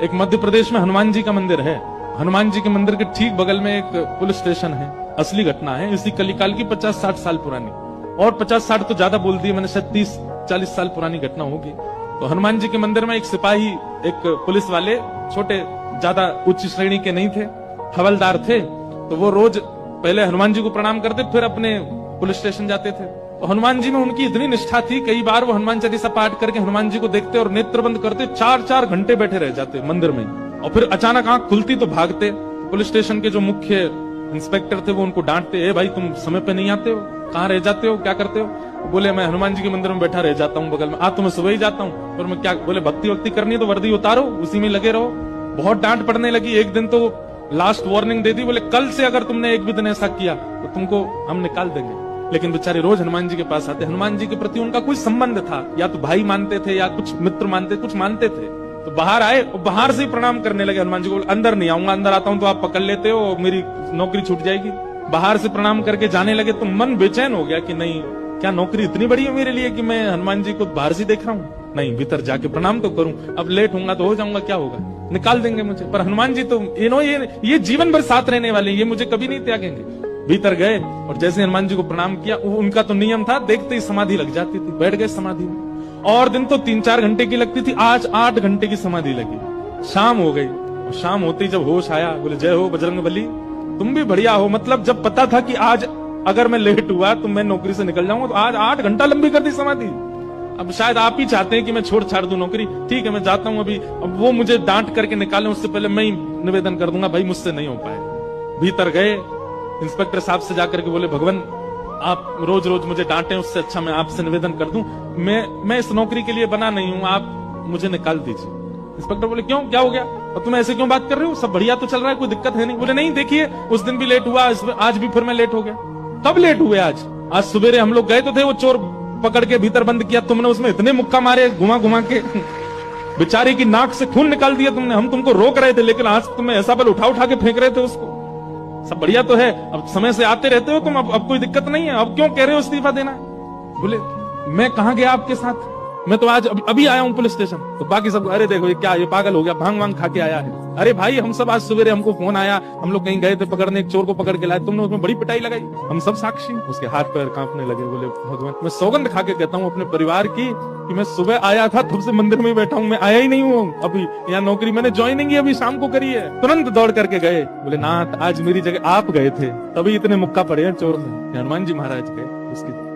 एक मध्य प्रदेश में हनुमान जी का मंदिर है। हनुमान जी के मंदिर के ठीक बगल में एक पुलिस स्टेशन है। असली घटना है, इसी कलिकाल की 50-60 साल पुरानी, और 50-60 तो ज्यादा बोल दिए मैंने, शायद 30-40 साल पुरानी घटना होगी। तो हनुमान जी के मंदिर में एक सिपाही, एक पुलिस वाले, छोटे, ज्यादा उच्च श्रेणी के नहीं थे, हवलदार थे। तो वो रोज पहले हनुमान जी को प्रणाम करते, फिर अपने पुलिस स्टेशन जाते थे। तो हनुमान जी में उनकी इतनी निष्ठा थी, कई बार वो हनुमान चालीसा पाठ करके हनुमान जी को देखते और नेत्र बंद करते, 4-4 घंटे बैठे रह जाते मंदिर में, और फिर अचानक आंख खुलती तो भागते। पुलिस स्टेशन के जो मुख्य इंस्पेक्टर थे वो उनको डांटते, ए भाई तुम समय पे नहीं आते हो, कहाँ रह जाते हो, क्या करते हो? बोले मैं हनुमान जी के मंदिर में बैठा रह जाता हूँ बगल में। तो मैं सुबह ही जाता हूँ, और मैं क्या, बोले भक्ति वक्ति करनी है तो वर्दी उतारो, उसी में लगे रहो। बहुत डांट पड़ने लगी। एक दिन तो लास्ट वार्निंग दे दी, बोले कल से अगर तुमने एक भी दिन ऐसा किया तो तुमको हम निकाल देंगे। लेकिन बेचारे रोज हनुमान जी के पास आते। हनुमान जी के प्रति उनका कोई संबंध था, या तो भाई मानते थे या कुछ मित्र मानते, कुछ मानते थे। तो बाहर आए और बाहर से ही प्रणाम करने लगे हनुमान जी को। अंदर नहीं आऊंगा, अंदर आता हूं तो आप पकड़ लेते हो, मेरी नौकरी छूट जाएगी। बाहर से प्रणाम करके जाने लगे तो मन बेचैन हो गया कि नहीं, क्या नौकरी इतनी बड़ी है मेरे लिए कि मैं हनुमान जी को बाहर से देख रहा हूँ? नहीं, भीतर जाके प्रणाम तो करूं। अब लेट होऊंगा तो हो जाऊंगा, क्या होगा, निकाल देंगे मुझे। पर हनुमान जी तो ये जीवन भर साथ रहने वाले, ये मुझे कभी नहीं त्यागेंगे। भीतर गए और जैसे हनुमान जी को प्रणाम किया, उनका तो नियम था, देखते ही समाधि लग जाती थी, बैठ गए समाधि में। और दिन तो 3-4 घंटे की लगती थी, आज 8 घंटे की समाधि लगी। शाम हो गई, और शाम होते ही जब होश आया, बोले जय हो बजरंगबली, तुम भी बढ़िया हो। मतलब जब पता था कि आज अगर मैं लेट हुआ तो मैं नौकरी से निकल जाऊंगा, तो आज 8 घंटा लंबी कर दी समाधि। अब शायद आप ही चाहते हैं कि मैं छोड़ छाड़ दूं नौकरी, ठीक है मैं जाता हूं अभी। अब वो मुझे डांट करके निकालें उससे पहले मैं ही निवेदन कर दूंगा, भाई मुझसे नहीं हो पाए। भीतर गए, इंस्पेक्टर साहब से जाकर के बोले, भगवान आप रोज रोज मुझे डांटे, उससे अच्छा मैं आपसे निवेदन कर दूं, मैं इस नौकरी के लिए बना नहीं हूं, आप मुझे निकाल दीजिए। इंस्पेक्टर बोले क्यों, क्या हो गया, और तुम ऐसे क्यों बात कर रहे हो, सब बढ़िया तो चल रहा है, कोई दिक्कत है नहीं? बोले नहीं, देखिए उस दिन भी लेट हुआ, आज भी फिर मैं लेट हो गया। कब लेट हुए? आज सवेरे हम लोग गए तो थे, वो चोर पकड़ के भीतर बंद किया, तुमने उसमें इतने मुक्का मारे घुमा घुमा के, बेचारे की नाक से खून निकाल दिया तुमने। हम तुमको रोक रहे थे, लेकिन आज तुम्हें ऐसा बल उठा उठा के फेंक रहे थे उसको। सब बढ़िया तो है, अब समय से आते रहते हो तुम, अब कोई दिक्कत नहीं है, अब क्यों कह रहे हो इस्तीफा देना? बोले मैं कहां गया आपके साथ, मैं तो आज अभी आया हूं पुलिस स्टेशन। तो बाकी सब, अरे देखो ये क्या, ये पागल हो गया, भांग वांग खा के आया है। अरे भाई हम सब आज सवेरे, हमको फोन आया, हम लोग कहीं गए थे पकड़ने, एक चोर को पकड़ के लाए, तुमने उसमें बड़ी पिटाई लगाई, हम सब साक्षी। उसके हाथ पैर कांपने लगे। बोले भगवान, मैं सौगंध खा के कहता हूँ अपने परिवार की कि मैं सुबह आया था, तब से मंदिर में बैठा हूँ, मैं आया ही नहीं हूँ अभी यहाँ नौकरी, मैंने ज्वाइनिंग ही अभी शाम को करी है। तुरंत दौड़ करके गए, बोले नाथ आज मेरी जगह आप गए थे, तभी इतने मुक्का पड़े हैं चोर में। हनुमान जी महाराज गए, उसकी